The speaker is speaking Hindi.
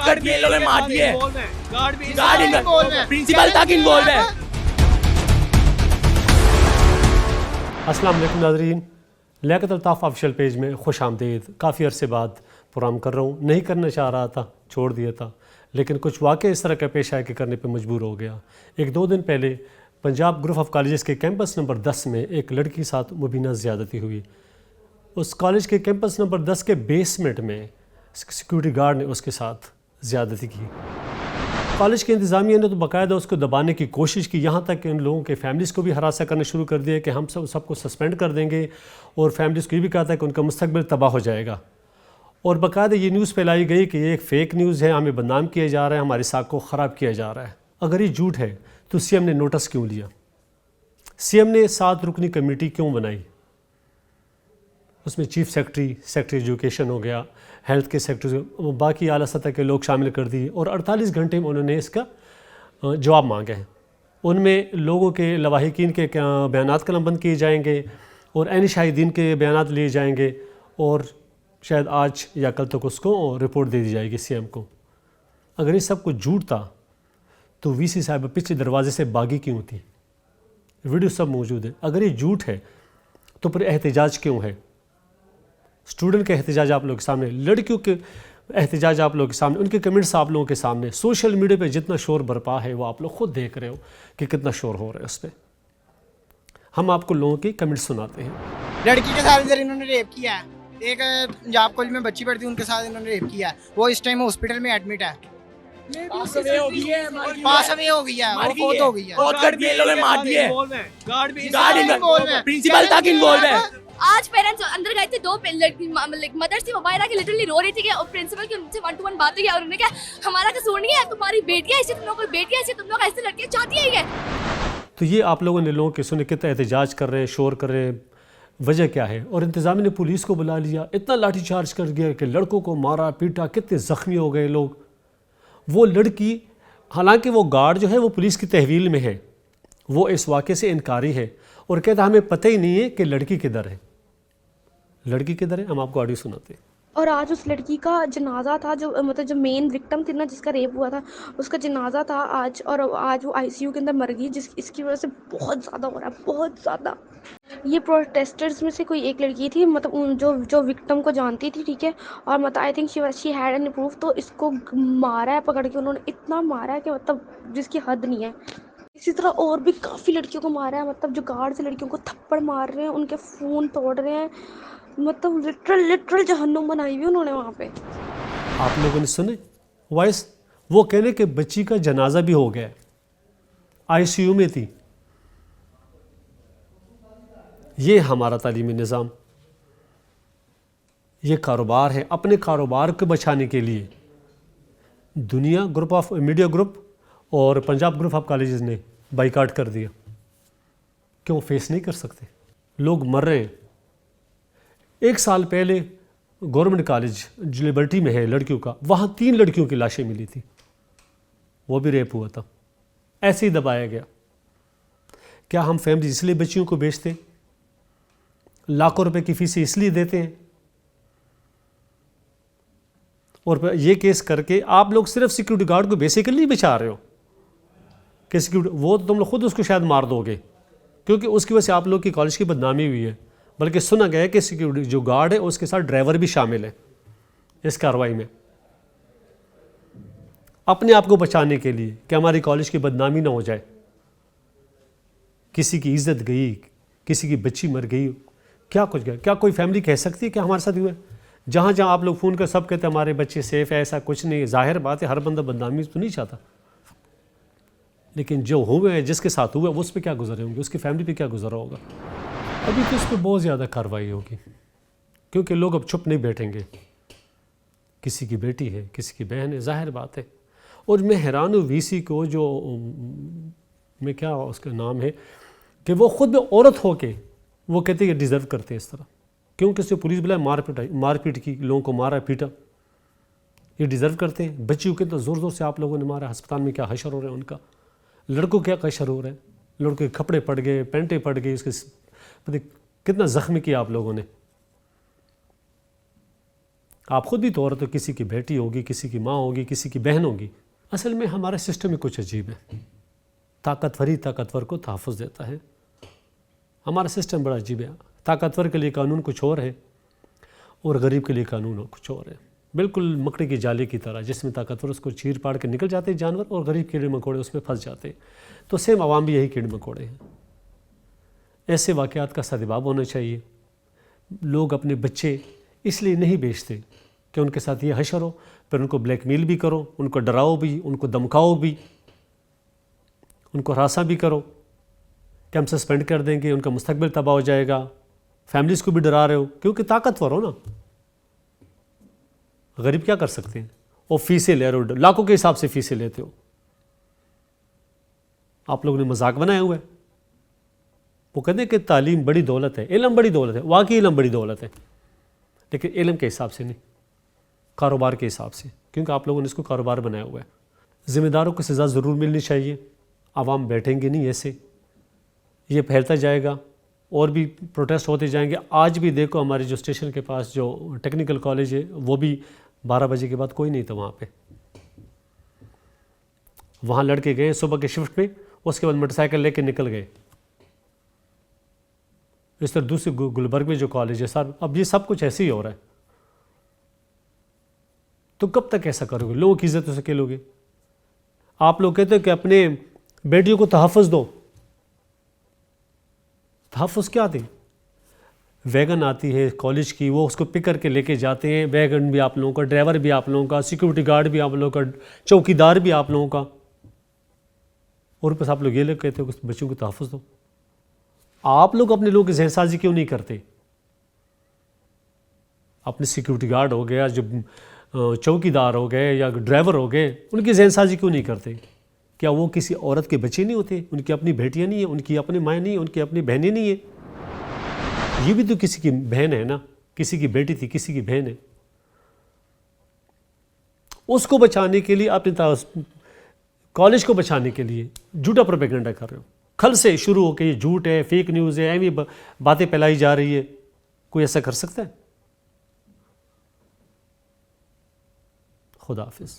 कर दिए, लोगों ने मार दिए, प्रिंसिपल तक इन्वॉल्व है। अस्सलाम वालेकुम नाज़रीन, लियाकत अल्ताफ़ ऑफिशियल पेज में खुश आमदीद। काफ़ी अरसे बाद प्रोग्राम कर रहा हूँ, नहीं करना चाह रहा था, छोड़ दिया था, लेकिन कुछ वाक़े इस तरह का पेश आया कि करने पे मजबूर हो गया। एक दो दिन पहले पंजाब ग्रुप ऑफ कॉलेजेस के कैंपस नंबर 10 में एक लड़की के साथ मुबीना ज़्यादती हुई। उस कॉलेज के कैंपस नंबर 10 के बेसमेंट में सिक्योरिटी गार्ड ने उसके साथ ज़्यादती की। कॉलेज के इंतज़ामिया ने तो बाकायदा उसको दबाने की कोशिश की, यहाँ तक कि उन लोगों के फैमिलीज़ को भी हरासा करना शुरू कर दिया कि हम सबको सस्पेंड कर देंगे, और फैमिलीज़ को ये भी कहा था कि उनका मुस्तकबिल तबाह हो जाएगा। और बाकायदा ये न्यूज़ फैलाई गई कि ये एक फ़ेक न्यूज़ है, हमें बदनाम किया जा रहा है, हमारी साख को ख़राब किया जा रहा है। अगर ये झूठ है तो सीएम ने नोटिस क्यों लिया? सीएम ने 7 रुकनी कमेटी क्यों बनाई? उसमें चीफ सेक्रेटरी एजुकेशन हो गया, हेल्थ के सेक्रेटरी, बाकी आला सतह के लोग शामिल कर दिए, और 48 घंटे में उन्होंने इसका जवाब मांगे हैं। उनमें लोगों के लवाहिकीन के बयानात कलमबंद किए जाएंगे और ऐन शाहिदीन के बयानात लिए जाएंगे, और शायद आज या कल तक उसको रिपोर्ट दे दी जाएगी सीएम को। अगर ये सब कुछ झूठ था तो वीसी साहब पिछले दरवाजे से बागी क्यों थी? वीडियो सब मौजूद है। अगर ये झूठ है तो फिर एहतजाज क्यों है? स्टूडेंट के एहतजाज आप लोगों के सामने, लड़कियों के एहतजाज आप लोगों के सामने, उनके कमेंट्स आप लोगों के सामने, सोशल मीडिया पे जितना शोर बरपा है वो आप लोग खुद देख रहे हो कि कितना शोर हो रहा है उस पर। हम आपको लोगों की कमेंट्स सुनाते हैं। लड़की के साथ इधर इन्होंने रेप किया है, एक पंजाब कॉलेज में बच्ची पढ़ती है उनके साथ इन्होंने रेप किया है, वो इस टाइम हॉस्पिटल में एडमिट है। पास में हो गई है, वो बहुत हो गई है, बहुत कर दिए, लोगों ने मार दिए, प्रिंसिपल तक इन्वॉल्व है। आज पेरेंट्स अंदर गए थे, 2 मदर थी, वो बाहर आके लिटरली रो रही थी कि, और प्रिंसिपल की उनसे 1 to 1 बात हुई और उन्होंने कहा हमारा कसूर नहीं है, तुम्हारी बेटियां ऐसी, तुम लोग कोई बेटियां ऐसी, तुम लोग ऐसे लड़कियां चाहती है। तो ये आप लोगों ने लोगों के सुने कितना एहतजाज कर रहे हैं, शोर कर रहे हैं, वजह क्या है? और इंतज़ामिया ने पुलिस को बुला लिया, इतना लाठी चार्ज कर दिया कि लड़कों को मारा पीटा, कितने ज़ख्मी हो गए लोग। वो लड़की, हालांकि वो गार्ड जो है वो पुलिस की तहवील में है, वो इस वाक़े से इनकारी है और कहता हमें पता ही नहीं है कि लड़की किधर है। लड़की किधर है? हम आपको ऑडियो सुनाते हैं। और आज उस लड़की का जनाजा था, जो मतलब जो मेन विक्टिम थी ना, जिसका रेप हुआ था, उसका जनाजा था आज, और आज वो आईसीयू के अंदर मर गई, इसकी वजह से बहुत ज़्यादा हो रहा है, बहुत ज़्यादा। ये प्रोटेस्टर्स में से कोई एक लड़की थी, मतलब जो विक्टिम को जानती थी, ठीक है, और मतलब I think she had an proof, तो इसको मारा है पकड़ के, उन्होंने इतना मारा है कि मतलब जिसकी हद नहीं है। इसी तरह और भी काफ़ी लड़कियों को मारा है, मतलब जो गार्ड से लड़कियों को थप्पड़ मार रहे हैं, उनके फ़ोन तोड़ रहे हैं, मतलब लिटरल जहन्नुम बनाई हुई उन्होंने वहाँ पे। आप लोगों ने सुने वॉइस? वो कहने के बच्ची का जनाजा भी हो गया, आईसीयू में थी। ये हमारा तालीमी निज़ाम, ये कारोबार है। अपने कारोबार को बचाने के लिए दुनिया ग्रुप ऑफ मीडिया ग्रुप और पंजाब ग्रुप ऑफ कॉलेजेस ने बाइकाट कर दिया। क्यों फेस नहीं कर सकते? लोग मर रहे हैं। 1 साल पहले गवर्नमेंट कॉलेज जो लिबर्टी में है लड़कियों का, वहाँ 3 लड़कियों की लाशें मिली थी, वो भी रेप हुआ था, ऐसे ही दबाया गया। क्या हम फैमिली इसलिए बच्चियों को बेचते, लाखों रुपए की फीसें इसलिए देते हैं? और ये केस करके आप लोग सिर्फ सिक्योरिटी गार्ड को बेसिकली नहीं बचा रहे हो कि सिक्योरिटी, वो तो तुम लोग खुद उसको शायद मार दोगे, क्योंकि उसकी वजह से आप लोग की कॉलेज की बदनामी हुई है। बल्कि सुना गया है कि सिक्योरिटी जो गार्ड है उसके साथ ड्राइवर भी शामिल है इस कार्रवाई में, अपने आप को बचाने के लिए कि हमारी कॉलेज की बदनामी ना हो जाए, किसी की इज्जत गई, किसी की बच्ची मर गई, क्या कुछ गया। क्या कोई फैमिली कह सकती है कि हमारे साथ हुआ? जहाँ जहाँ आप लोग फ़ोन कर सब कहते हैं हमारे बच्चे सेफ़ है, ऐसा कुछ नहीं। जाहिर बात है हर बंदा बदनामी तो नहीं चाहता, लेकिन जो हुए हैं, जिसके साथ हुआ वो उस पर क्या गुजरे होंगे, उसकी फैमिली पे क्या गुजरा होगा। अभी तो इस पर बहुत ज़्यादा कार्रवाई होगी, क्योंकि लोग अब चुप नहीं बैठेंगे। किसी की बेटी है, किसी की बहन है, जाहिर बात है। और मैं हैरान हूँ वीसी को, जो मैं क्या उसका नाम है, कि वो खुद में औरत हो के वो कहते हैं कि डिज़र्व करते हैं इस तरह। क्यों? किसी पुलिस बुलाए, मारपीट की, लोगों को मारा पीटा, ये डिज़र्व करते हैं। बच्चियों के तो ज़ोर ज़ोर से आप लोगों ने मारा, अस्पताल में क्या हशर हो रहा है उनका। लड़कों क्या हशर हो रहा है, लड़कों के कपड़े पड़ गए, पैंटें पड़ गई, उसके पता कितना ज़ख्मी किया आप लोगों ने। आप खुद भी तो औरत हो, किसी की बेटी होगी, किसी की माँ होगी, किसी की बहन होगी। असल में हमारा सिस्टम ही कुछ अजीब है। ताकतवर ही ताकतवर को तहफ़्फ़ुज़ देता है। हमारा सिस्टम बड़ा अजीब है। ताकतवर के लिए कानून कुछ और है और गरीब के लिए कानून कुछ और है। बिल्कुल मकड़ी की जाली की तरह, जिसमें ताकतवर उसको चीर पाड़ के निकल जाते हैं जानवर और गरीब कीड़े मकोड़े उसमें फंस जाते हैं। तो सेम आवाम भी यही कीड़े मकोड़े हैं। ऐसे वाक़यात का सद्भाव होना चाहिए। लोग अपने बच्चे इसलिए नहीं बेचते कि उनके साथ ये हशर हो, फिर उनको ब्लैकमेल भी करो, उनको डराओ भी, उनको धमकाओ भी, उनको हरासा भी करो कि हम सस्पेंड कर देंगे, उनका मुस्तकबिल तबाह हो जाएगा। फैमिलीज़ को भी डरा रहे हो क्योंकि ताकतवर हो ना। गरीब क्या कर सकते हैं? वो फ़ीसें ले रहे हो, लाखों के हिसाब से फ़ीसें लेते हो। आप लोगों ने मजाक बनाया हुआ है। वो कहते हैं कि तालीम बड़ी दौलत है, इल्म बड़ी दौलत है। वाकई इल्म बड़ी दौलत है, लेकिन इल्म के हिसाब से नहीं, कारोबार के हिसाब से, क्योंकि आप लोगों ने इसको कारोबार बनाया हुआ है। ज़िम्मेदारों को सज़ा ज़रूर मिलनी चाहिए। आवाम बैठेंगे नहीं ऐसे, ये फैलता जाएगा और भी प्रोटेस्ट होते जाएंगे। आज भी देखो हमारे जो स्टेशन के पास जो टेक्निकल कॉलेज है, वो भी 12 बजे के बाद कोई नहीं था वहाँ पे। वहाँ लड़के गए सुबह के शिफ्ट में, उसके बाद मोटरसाइकिल लेके निकल गए। इस तरह दूसरे गुलबर्ग में जो कॉलेज है सर, अब ये सब कुछ ऐसे ही हो रहा है। तो कब तक ऐसा करोगे? लोगों की इज्जत से खेलोगे? आप लोग कहते हो कि अपने बेटियों को तहफ़्फ़ुज़ दो। तहफ़्फ़ुज़ क्या दी? वैगन आती है कॉलेज की, वो उसको पिक करके लेके जाते हैं। वैगन भी आप लोगों का, ड्राइवर भी आप लोगों का, सिक्योरिटी गार्ड भी आप लोगों का, चौकीदार भी आप लोगों का, और बस आप लोग ये लोग कहते हो कि बच्चों को तहफ़्फ़ुज़ दो। आप लोग अपने लोगों की जहनसाजी क्यों नहीं करते? अपने सिक्योरिटी गार्ड हो गया, जो चौकीदार हो गए या ड्राइवर हो गए, उनकी जहनसाजी क्यों नहीं करते? क्या वो किसी औरत के बच्चे नहीं होते? उनकी अपनी बेटियां नहीं है, उनकी अपनी माएँ नहीं है, उनकी अपनी बहनें नहीं है? ये भी तो किसी की बहन है ना, किसी की बेटी थी, किसी की बहन है। उसको बचाने के लिए, अपने कॉलेज को बचाने के लिए झूठा प्रोपेगेंडा कर रहे हो। कल से शुरू हो के ये झूठ है, फेक न्यूज़ है, ऐसी बातें फैलाई जा रही है। कोई ऐसा कर सकता है? खुदा हाफिज़।